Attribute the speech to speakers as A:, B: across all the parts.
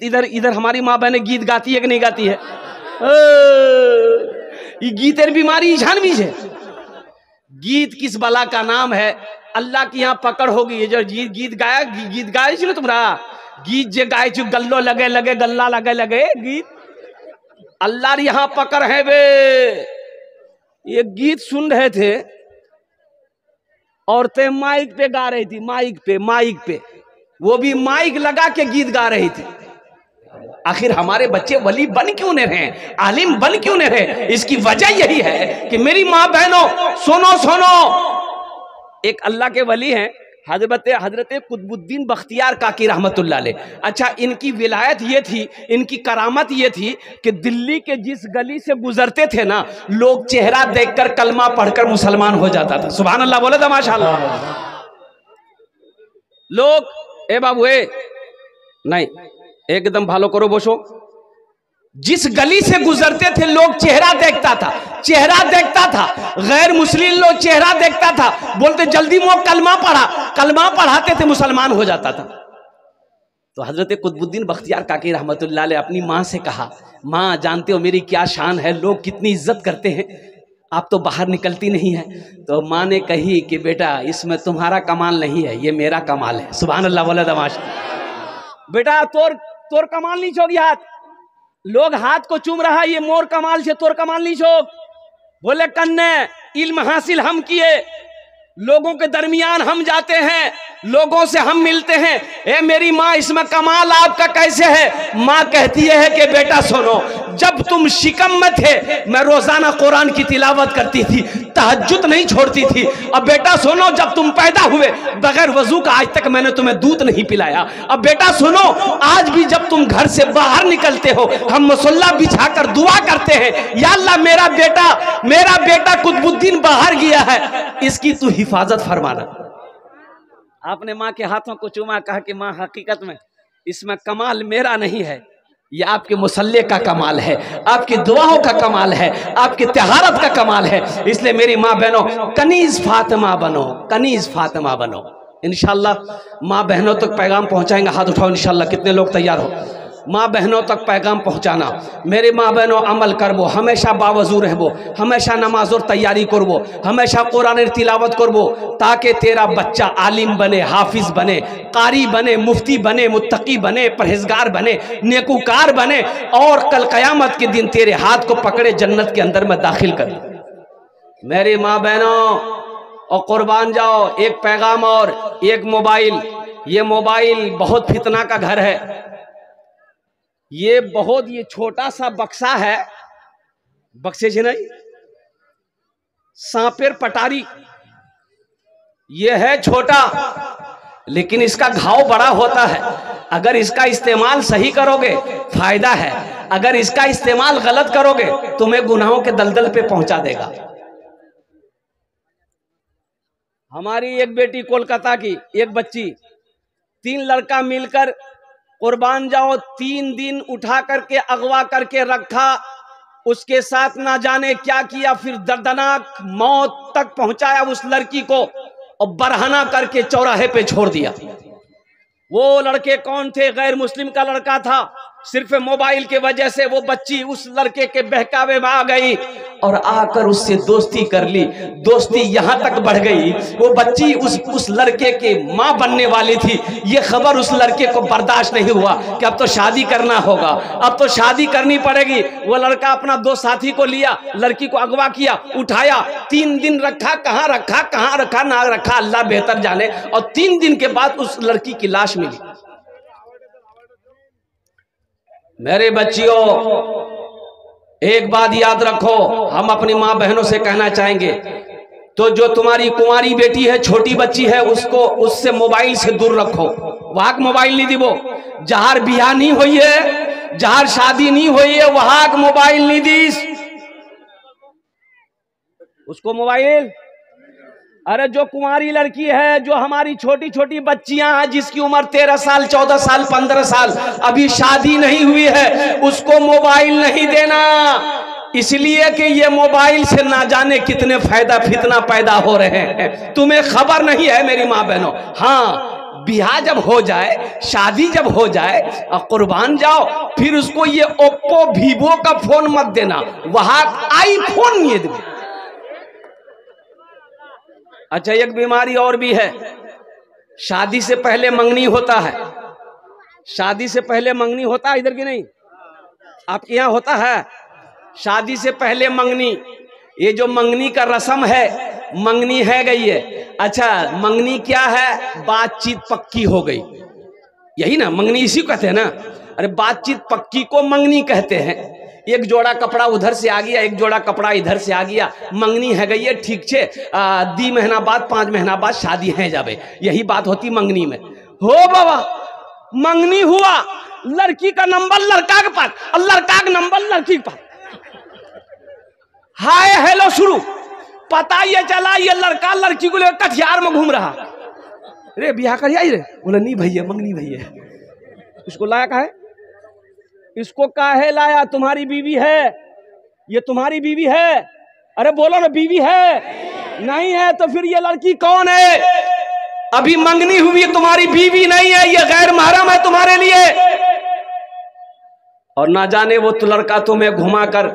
A: गीत इधर इधर हमारी माँ बहनें गीत गाती है कि नहीं गाती है? ये गीतेर बीमारी झानवी है। गीत किस बला का नाम है? अल्लाह की यहाँ पकड़ होगी। ये जो गीत गाए चलो तुम्हारा गीत जे गाए चु गल्लो लगे लगे गल्ला लगे लगे गीत अल्लाह यहाँ पकड़ है बे। ये गीत सुन रहे थे, औरतें माइक पे गा रही थी, माइक पे वो भी माइक लगा के गीत गा रही थी। आखिर हमारे बच्चे वली बन क्यों नहीं रहे, आलिम बन क्यों नहीं रहे? इसकी वजह यही है कि मेरी माँ बहनों सुनो सुनो, एक अल्लाह के वली हैं हजरत कुतुबुद्दीन बख्तियार काकी रहमतुल्लाह अलैह। अच्छा, इनकी विलायत ये थी, इनकी करामत ये थी कि दिल्ली के जिस गली से गुजरते थे ना, लोग चेहरा देखकर कलमा पढ़कर मुसलमान हो जाता था। सुभान अल्लाह बोले था माशाअल्लाह। लोग ए बाबू ए नहीं एकदम भालो करो बोसो। जिस गली से गुजरते थे लोग चेहरा देखता था, गैर मुस्लिम लोग चेहरा देखता था, बोलते जल्दी वो कलमा पढ़ाते थे, मुसलमान हो जाता था। तो हजरत कुतुबुद्दीन बख्तियार काकी रहमतुल्लाह अलैह अपनी माँ से कहा, माँ जानते हो मेरी क्या शान है, लोग कितनी इज्जत करते हैं, आप तो बाहर निकलती नहीं है। तो माँ ने कही कि बेटा इसमें तुम्हारा कमाल नहीं है, ये मेरा कमाल है। सुभान अल्लाह बोले दमाश। बेटा तोर कमाल नहीं छोड़ी, हाथ लोग हाथ को चूम रहा, ये मोर कमाल से तोर कमाल नहीं छोक। बोले कन्ने इल्म हासिल हम किए, लोगों के दरमियान हम जाते हैं, लोगों से हम मिलते हैं। ए मेरी माँ इसमें कमाल आपका कैसे है? माँ कहती है कि बेटा सुनो, जब तुम शिकम में थे मैं रोजाना कुरान की तिलावत करती थी, तहज्जुद नहीं छोड़ती थी। अब बेटा सुनो, जब तुम पैदा हुए बगैर वजू का आज तक मैंने तुम्हें दूध नहीं पिलाया। अब बेटा सुनो, आज भी जब तुम घर से बाहर निकलते हो हम मुसल्ला बिछाकर दुआ करते हैं, या अल्लाह मेरा बेटा कुतुबुद्दीन बाहर गया है, इसकी तू हिफाजत फरमाना। आपने माँ के हाथों को चूमा, कहा कि माँ हकीकत में इसमें कमाल मेरा नहीं है, ये आपके मुसल्ले का कमाल है, आपकी दुआओं का कमाल है, आपकी तहारत का कमाल है। इसलिए मेरी माँ बहनों कनीज फातिमा बनो। इंशाल्लाह माँ बहनों तक पैगाम पहुंचाएंगे। हाथ उठाओ इंशाल्लाह, कितने लोग तैयार हो? माँ बहनों तक पैगाम पहुँचाना। मेरे माँ बहनों अमल करबो, हमेशा बावजू रहबो, हमेशा नमाज और तैयारी करबो, हमेशा कुरान तिलावत करबो, ताकि तेरा बच्चा आलिम बने, हाफिज बने, कारी बने, मुफ्ती बने, मुत्तकी बने, परहेजगार बने, नेकूकार बने, और कल क़यामत के दिन तेरे हाथ को पकड़े जन्नत के अंदर में दाखिल कर। मेरी माँ बहनों और कुर्बान जाओ, एक पैगाम और एक मोबाइल। ये मोबाइल बहुत फितना का घर है। ये छोटा सा बक्सा है, बक्से से नहीं, सांपेर पटारी। ये है छोटा, लेकिन इसका घाव बड़ा होता है। अगर इसका इस्तेमाल सही करोगे फायदा है, अगर इसका इस्तेमाल गलत करोगे तुम्हें गुनाहों के दलदल पे पहुंचा देगा। हमारी एक बेटी कोलकाता की, एक बच्ची, 3 लड़का मिलकर कुर्बान जाओ 3 दिन उठा करके अगवा करके रखा, उसके साथ ना जाने क्या किया, फिर दर्दनाक मौत तक पहुंचाया उस लड़की को और बरहना करके चौराहे पे छोड़ दिया। वो लड़के कौन थे? गैर मुस्लिम का लड़का था। सिर्फ मोबाइल के वजह से वो बच्ची उस लड़के के बहकावे में आ गई और आकर उससे दोस्ती कर ली। दोस्ती यहां तक बढ़ गई, वो बच्ची उस लड़के के मां बनने वाली थी। ये खबर उस लड़के को बर्दाश्त नहीं हुआ कि अब तो शादी करना होगा, अब तो शादी करनी पड़ेगी। वो लड़का अपना 2 साथी को लिया, लड़की को अगवा किया, उठाया, 3 दिन रखा, कहाँ रखा ना रखा अल्लाह बेहतर जाने, और 3 दिन के बाद उस लड़की की लाश मिली। मेरे बच्चियों एक बात याद रखो, हम अपनी माँ बहनों से कहना चाहेंगे, तो जो तुम्हारी कुंवारी बेटी है, छोटी बच्ची है, उससे मोबाइल से दूर रखो। वहां मोबाइल नहीं दिबो। जहार बियाह नहीं हुई है, जहार शादी नहीं हुई है, वहां मोबाइल नहीं दीस उसको मोबाइल। अरे जो कुंवारी लड़की है, जो हमारी छोटी छोटी बच्चियां हैं, जिसकी उम्र 13 साल 14 साल 15 साल अभी शादी नहीं हुई है, उसको मोबाइल नहीं देना। इसलिए कि ये मोबाइल से ना जाने कितने फायदा फितना पैदा हो रहे हैं, तुम्हें खबर नहीं है मेरी माँ बहनों। हाँ, ब्याह जब हो जाए, शादी जब हो जाए और कुर्बान जाओ, फिर उसको ये ओप्पो वीवो का फोन मत देना, वहां आईफोन नहीं देना। अच्छा, एक बीमारी और भी है, शादी से पहले मंगनी होता है। शादी से पहले मंगनी होता है इधर की नहीं, आपके यहाँ होता है? शादी से पहले मंगनी, ये जो मंगनी का रस्म है, मंगनी है गई है। अच्छा, मंगनी क्या है? बातचीत पक्की हो गई, यही ना मंगनी, इसी को कहते हैं ना। अरे बातचीत पक्की को मंगनी कहते हैं। एक जोड़ा कपड़ा उधर से आ गया, एक जोड़ा कपड़ा इधर से आ गया, मंगनी है गई है, ठीक छे, 2 महीना बाद 5 महीना बाद शादी है जावे, यही बात होती मंगनी में। हो बाबा, मंगनी हुआ, लड़की का नंबर लड़का के पास और लड़का का नंबर लड़की के पास, हाय हेलो शुरू। पता ये चला ये लड़का लड़की को लेकर कटिहार में घूम रहा। रे बियाह कर आई रे, बोला नहीं भैया, मंगनी भैया। इसको लाया का है? इसको काहे लाया? तुम्हारी बीवी है, ये तुम्हारी बीवी है। अरे बोलो ना, बीवी है? नहीं है तो फिर ये लड़की कौन है? अभी मंगनी हुई, तुम्हारी बीवी नहीं है, ये गैर महरम है तुम्हारे लिए। और ना जाने वो तो लड़का तुम्हें घुमाकर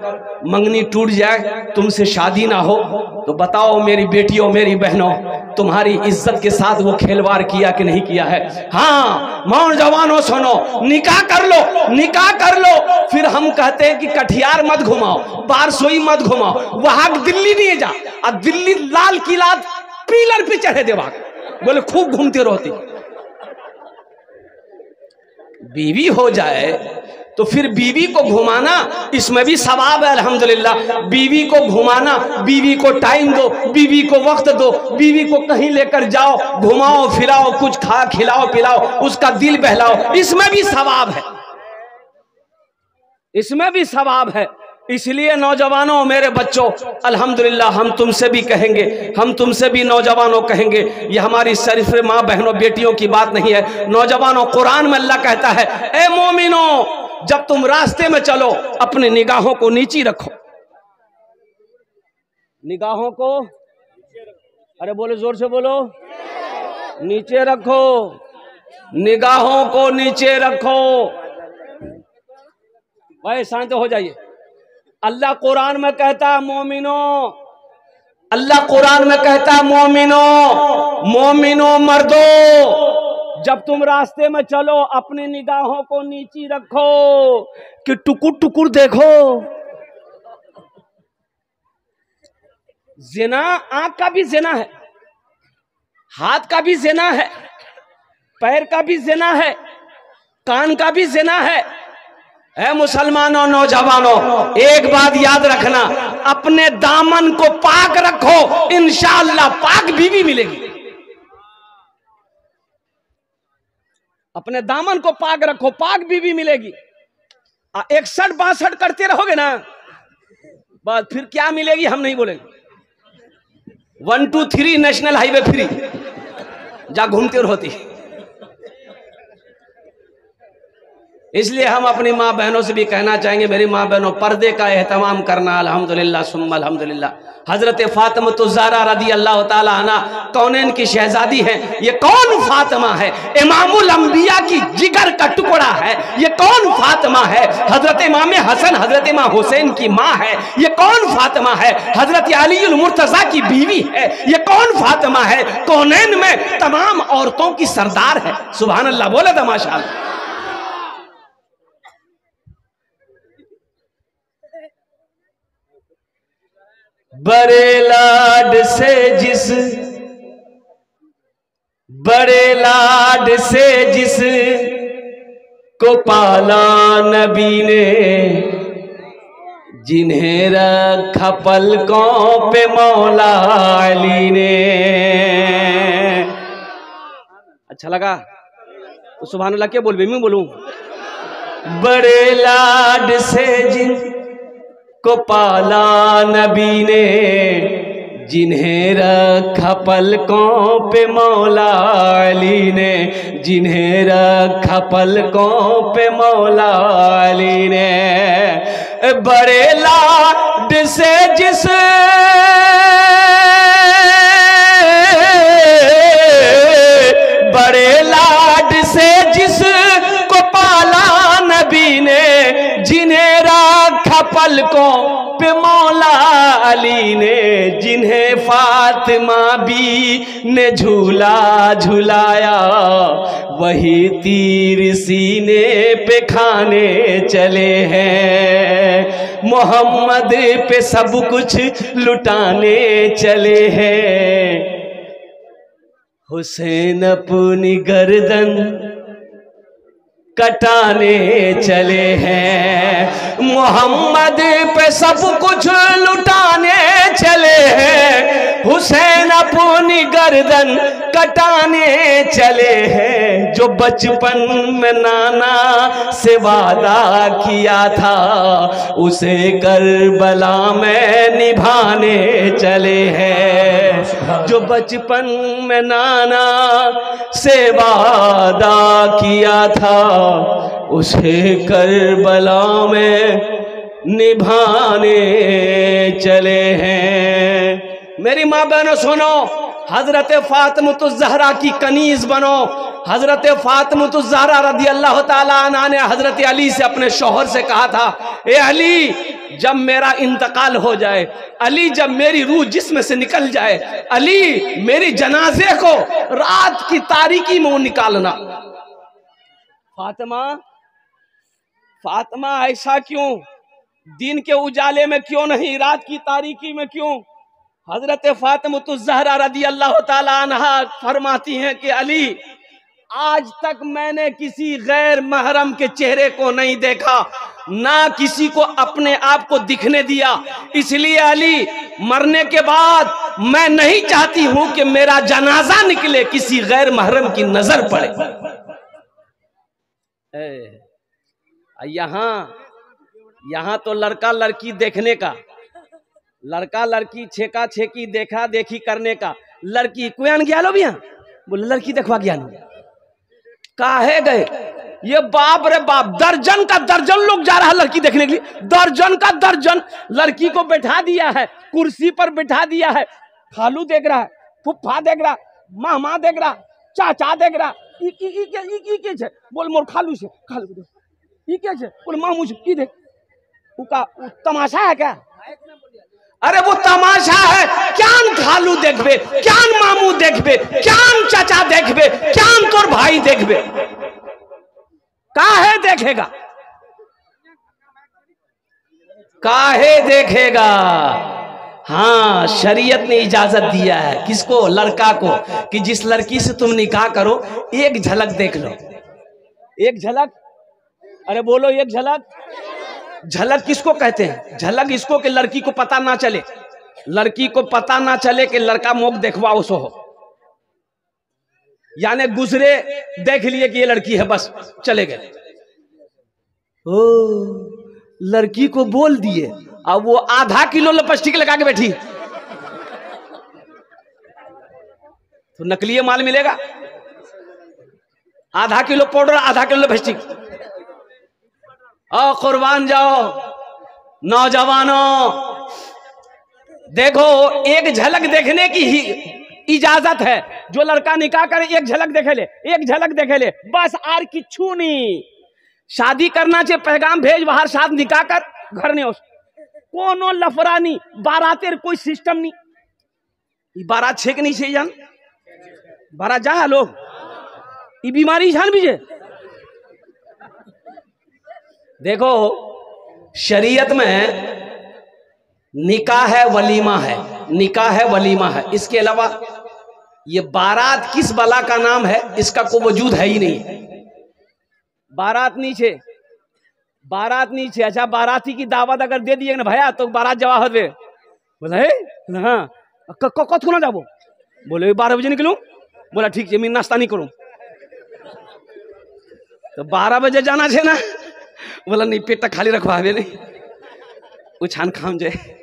A: मंगनी टूट जाए, तुमसे शादी ना हो, तो बताओ मेरी बेटियों, मेरी बहनों, तुम्हारी इज्जत के साथ वो खिलवाड़ किया कि नहीं किया है? हाँ, नौजवानों सुनो, निकाह कर लो, निकाह कर लो। फिर हम कहते हैं कि कटिहार मत घुमाओ, बारसोई मत घुमाओ, वहां दिल्ली नहीं जा, अब दिल्ली लाल किला पिलर पे चढ़े देवा, बोले खूब घूमते रहती। बीवी हो जाए तो फिर बीवी को घुमाना, इसमें भी सवाब है अल्हम्दुलिल्लाह। बीवी को घुमाना, बीवी को टाइम दो, बीवी को वक्त दो, बीवी को कहीं लेकर जाओ, घुमाओ फिराओ, कुछ खा खिलाओ पिलाओ, उसका दिल बहलाओ, इसमें भी सवाब है, इसमें भी सवाब है। इसलिए नौजवानों, मेरे बच्चों, अल्हम्दुलिल्लाह हम तुमसे भी कहेंगे, हम तुमसे भी नौजवानों कहेंगे, ये हमारी शरीफ माँ बहनों बेटियों की बात नहीं है। नौजवानों, कुरान में अल्लाह कहता है, ए मोमिनो, जब तुम रास्ते में चलो अपनी निगाहों को नीची रखो। निगाहों को, अरे बोलो, जोर से बोलो, नीचे रखो, निगाहों को नीचे रखो। भाई शांत हो जाइए। अल्लाह कुरान में कहता है मोमिनो, अल्लाह कुरान में कहता है मोमिनो, मोमिनो मर्दो, जब तुम रास्ते में चलो अपनी निगाहों को नीची रखो कि टुकुर टुकुर देखो। जिना आंख का भी जिना है, हाथ का भी जिना है, पैर का भी जिना है, कान का भी जिना है। ऐ मुसलमानों, नौजवानों, एक बात याद रखना, अपने दामन को पाक रखो, इंशाअल्लाह पाक बीवी मिलेगी। अपने दामन को पाक रखो, पाक बीवी मिलेगी। 61-62 करते रहोगे ना, बस फिर क्या मिलेगी हम नहीं बोलेंगे। 1 2 3 नेशनल हाईवे फ्री, जा घूमते रहती। इसलिए हम अपनी माँ बहनों से भी कहना चाहेंगे, मेरी माँ बहनों, पर्दे का एहतमाम करना। अल्हम्दुलिल्लाह सुम्मा अल्हम्दुलिल्लाह। हजरत फातिमा ज़हरा रदी अल्लाह ताला अन्हा कौनैन की शहजादी है। ये कौन फातिमा है? इमामुल अंबिया की जिगर का टुकड़ा है। ये कौन फातिमा है? हजरत इमाम हसन, हजरत इमाम हुसैन की माँ है। ये कौन फातिमा है? हजरत अलीउल मुर्तजा की बीवी है। ये कौन फातिमा है? कौनैन में तमाम औरतों की सरदार है। सुभान अल्लाह, बोले तो माशाअल्लाह। बड़े लाड से जिस, बड़े लाड से जिस को पाला नबी ने, जिन्हें रखा पलकों पे मौला अली ने। अच्छा लगा तो सुभान अल्लाह क्या बोल, मैं बोलूं? बड़े लाड से जिन को पाला नबी ने, जिन्हें रखा पलकों पे मौला अली ने, जिन्हें रखा पलकों पे मौला अली ने। बड़े लाड से जिस, बड़े लाड पलकों पे मौला अली ने, जिन्हें फातिमा बी ने झूला झुलाया, वही तीर सीने पे खाने चले हैं, मोहम्मद पे सब कुछ लुटाने चले हैं। हुसैन अपनी गर्दन कटाने चले हैं, मोहम्मद पे सब कुछ लुटाने चले हैं, हुसैन अपनी गर्दन कटाने चले हैं। जो बचपन में नाना से वादा किया था, उसे करबला में निभाने चले हैं। जो बचपन में नाना से वादा किया था, उसे करबला में निभाने चले हैं। मेरी माँ बहनों सुनो, हजरत फातिमा ज़हरा की कनीज बनो। हजरत फातिमा ज़हरा रदी अल्लाह ताला अन्हा ने हजरत अली से, अपने शौहर से कहा था, ए अली जब मेरा इंतकाल हो जाए, अली जब मेरी रूह जिस्म से निकल जाए, अली मेरी जनाजे को रात की तारीकी में निकालना। फातिमा फातिमा ऐसा क्यों, दिन के उजाले में क्यों नहीं, रात की तारीकी में क्यों? हजरत फातिमा ज़हरा रदी अल्लाह ताला अन्हा फरमाती हैं कि अली आज तक मैंने किसी गैर महरम के चेहरे को नहीं देखा, ना किसी को अपने आप को दिखने दिया, इसलिए अली मरने के बाद मैं नहीं चाहती हूं कि मेरा जनाजा निकले, किसी गैर महरम की नजर पड़े। यहाँ तो लड़का लड़की देखने का, लड़का लड़की छेका छेकी देखा देखी करने का, लड़की कोई गया लो भैया, बोले लड़की देखवा गया नो, काहे गए? ये बाप रे बाप, दर्जन का दर्जन लोग जा रहा है लड़की देखने के लिए, दर्जन का दर्जन लड़की को बैठा दिया है, कुर्सी पर बैठा दिया है, खालू देख रहा है, फुफ्फा देख रहा, मामा देख रहा, चाचा देख रहा, बोल मोर खालू से, खालू बोल मामू से, देख उका तमाशा है क्या? अरे वो तमाशा है, क्यान खालू देखबे, क्यान मामू देखबे, क्यान चाचा देखबे, क्यान तोर भाई देखबे, काहे देखेगा, काहे देखेगा? हाँ, शरीयत ने इजाजत दिया है किसको? लड़का को, कि जिस लड़की से तुम निकाह करो एक झलक देख लो। एक झलक, अरे बोलो एक झलक। झलक किसको कहते हैं? झलक इसको कि लड़की को पता ना चले, लड़की को पता ना चले कि लड़का मुख देखवाओ सो हो, यानी गुजरे देख लिए कि ये लड़की है, बस चले गए। ओ लड़की को बोल दिए, अब वो आधा किलो लिपस्टिक लगा के बैठी, तो नकली माल मिलेगा। आधा किलो पाउडर, आधा किलो लिपस्टिक। और कुर्बान जाओ नौजवानों, देखो एक झलक देखने की ही इजाजत है। जो लड़का निकाह करे एक झलक देखे ले, एक झलक देखे ले, बस आर किच्छू नहीं। शादी करना चाहिए, पैगाम भेज बाहर, साथ निकाह कर, घर नहीं हो कोनो लफड़ा नहीं, बारातेर कोई सिस्टम नहीं। बारात छेक नहीं से जान, बारात जा लोग, ये बीमारी जान बीजे। देखो शरीयत में निकाह है, वलीमा है, निकाह है, वलीमा है, इसके अलावा ये बारात किस बला का नाम है इसका कोई वजूद है ही नहीं। बारात नीचे, बारात नीचे। अच्छा बाराती की दावत अगर दे दिए ना भैया तो बारात जवाब दे, बोला हाँ कब ना जाबो, बोले 12 बजे निकलूं, बोला ठीक है मैं नाश्ता नहीं करूं, तो 12 बजे जाना है ना, बोला नहीं पेट खाली रखवा नहीं, उछान खाम जाए।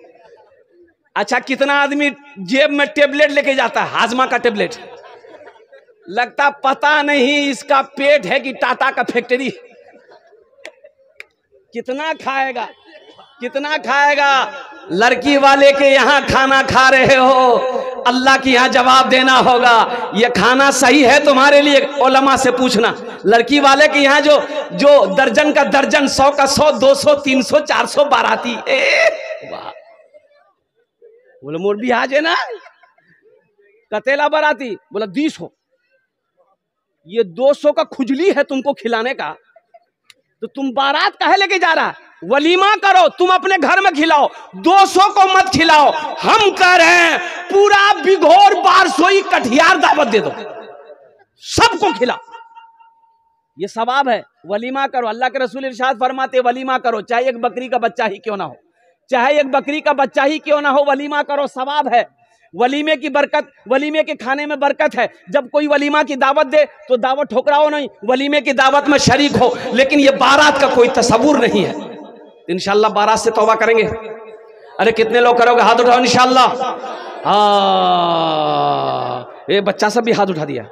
A: अच्छा कितना आदमी जेब में टेबलेट लेके जाता है, हाजमा का टेबलेट, लगता पता नहीं इसका पेट है कि टाटा का फैक्ट्री। कितना खाएगा, कितना खाएगा? लड़की वाले के यहाँ खाना खा रहे हो, अल्लाह के यहाँ जवाब देना होगा। ये खाना सही है तुम्हारे लिए? उलमा से पूछना। लड़की वाले के यहाँ जो जो दर्जन का दर्जन, 100 का 100, 200, 300, 400 बाराती। वाह, बोले मोर भी आज है ना कतेला बाराती, बोला 200। ये 200 का खुजली है तुमको खिलाने का, तो तुम बारात काहे लेके जा रहा है? वलीमा करो, तुम अपने घर में खिलाओ, 200 को मत खिलाओ। हम कह रहे हैं पूरा बिघोर बारसोई कटिहार दावत दे दो, सबको खिलाओ, ये सवाब है। वलीमा करो, अल्लाह के रसूल इरशाद फरमाते वलीमा करो, चाहे एक बकरी का बच्चा ही क्यों ना हो, चाहे एक बकरी का बच्चा ही क्यों ना हो, वलीमा करो, सवाब है। वलीमे की बरकत, वलीमे के खाने में बरकत है। जब कोई वलीमा की दावत दे तो दावत ठुकराओ नहीं, वलीमे की दावत में शरीक हो। लेकिन ये बारात का कोई तस्वुर नहीं है। इंशाल्लाह बारात से तौबा करेंगे। अरे कितने लोग करोगे? हाथ उठाओ इंशाल्लाह। हाँ, ये बच्चा सब भी हाथ उठा दिया।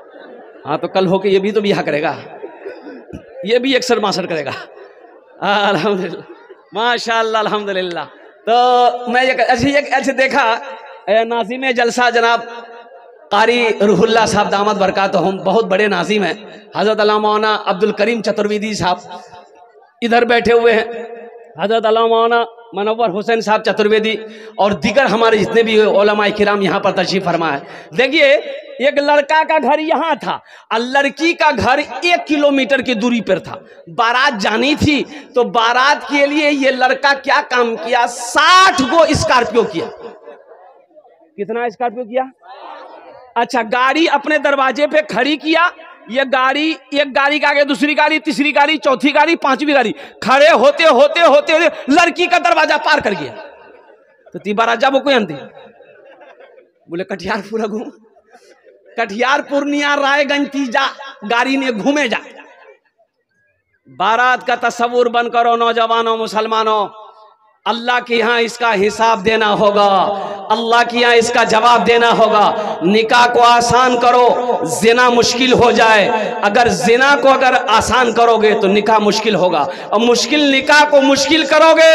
A: हाँ, तो कल होके ये भी तो बियाह करेगा, ये भी 61-62 करेगा। अल्हम्दुलिल्लाह, माशाअल्लाह, अल्हम्दुलिल्लाह। तो मैं ऐसे देखा नाज़िम जलसा जनाब कारी रूहुल्लाह साहब दामद बरकातहुम, बहुत बड़े नाज़िम हैं, हज़रत अल्लामा मौलाना अब्दुल करीम चतुर्वेदी साहब इधर बैठे हुए हैं, हज़रत अल्लामा मौलाना मनव्वर हुसैन साहब चतुर्वेदी और दीगर हमारे जितने भी उलमाए किराम यहाँ पर तशरीफ फरमा है। देखिए, एक लड़का का घर यहाँ था और लड़की का घर 1 किलोमीटर की दूरी पर था। बारात जानी थी, तो बारात के लिए ये लड़का क्या काम किया, 60 गो स्कॉर्पियो किया। कितना स्कॉर्पियो किया? अच्छा, गाड़ी अपने दरवाजे पे खड़ी किया। ये गाड़ी, एक गाड़ी के आगे दूसरी गाड़ी, तीसरी गाड़ी, चौथी गाड़ी, 5वीं गाड़ी, खड़े होते होते होते होते लड़की का दरवाजा पार कर गया। तो ती बारात जाबो कोई अंती, बोले कटिहार पूरा घूम, कटिहार पूर्णिया रायगंज तीजा गाड़ी ने घूमे जा। बारात का तस्वुर बन करो नौजवानों, मुसलमानों, अल्लाह के यहाँ इसका हिसाब देना होगा, अल्लाह के यहाँ इसका जवाब देना होगा। निकाह को आसान करो, जिना मुश्किल हो जाए। अगर जिना को अगर आसान करोगे तो निकाह मुश्किल होगा, और मुश्किल निकाह को मुश्किल करोगे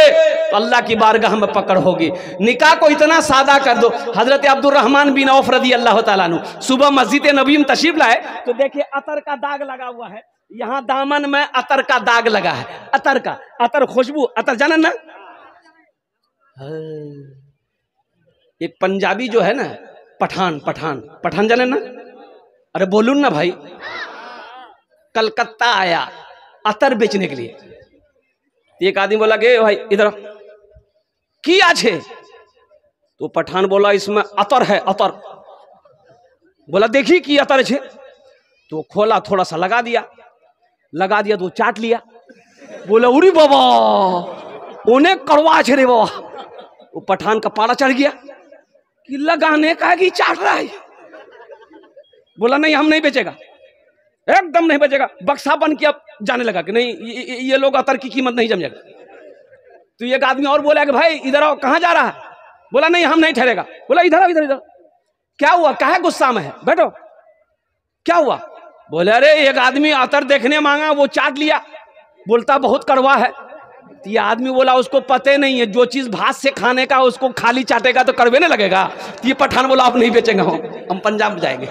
A: तो अल्लाह की बारगाह में पकड़ होगी। निकाह को इतना सादा कर दो। हजरत अब्दुर्रहमान बिन औफ रदी अल्लाह तआला अन्हु सुबह मस्जिद नबी में तशरीफ लाए, तो देखिए अतर का दाग लगा हुआ है, यहाँ दामन में अतर का दाग लगा है। अतर का, अतर खुशबू, अतर जाना ना। एक पंजाबी जो है ना, पठान जाने ना, अरे बोलून ना भाई, कलकत्ता आया अतर बेचने के लिए। एक आदमी बोला कि भाई इधर की आछे, तो पठान बोला इसमें अतर है, अतर। बोला देखी की अतर छे, तो खोला, थोड़ा सा लगा दिया तो चाट लिया। बोला उरी बाबा उन्हें कड़वा छे रे बाबा। वो पठान का पारा चढ़ गया कि लगाने का कि चाट रहा है। बोला नहीं, हम नहीं बेचेगा, एकदम नहीं बेचेगा। बक्सा बन के अब जाने लगा कि नहीं, ये लोग अतर की कीमत नहीं समझेगा। तो एक आदमी और बोला कि भाई इधर आओ, कहाँ जा रहा है? बोला नहीं, हम नहीं ठहरेगा। बोला इधर आओ, इधर। क्या हुआ, काहे गुस्सा में है, बैठो, क्या हुआ? बोले अरे एक आदमी अतर देखने मांगा, वो चाट लिया, बोलता बहुत कड़वा है। तो ये आदमी बोला उसको पते नहीं है, जो चीज भात से खाने का उसको खाली चाटेगा तो कड़वे नहीं लगेगा। तो ये पठान बोला आप नहीं बेचेंगे, हम पंजाब जाएंगे।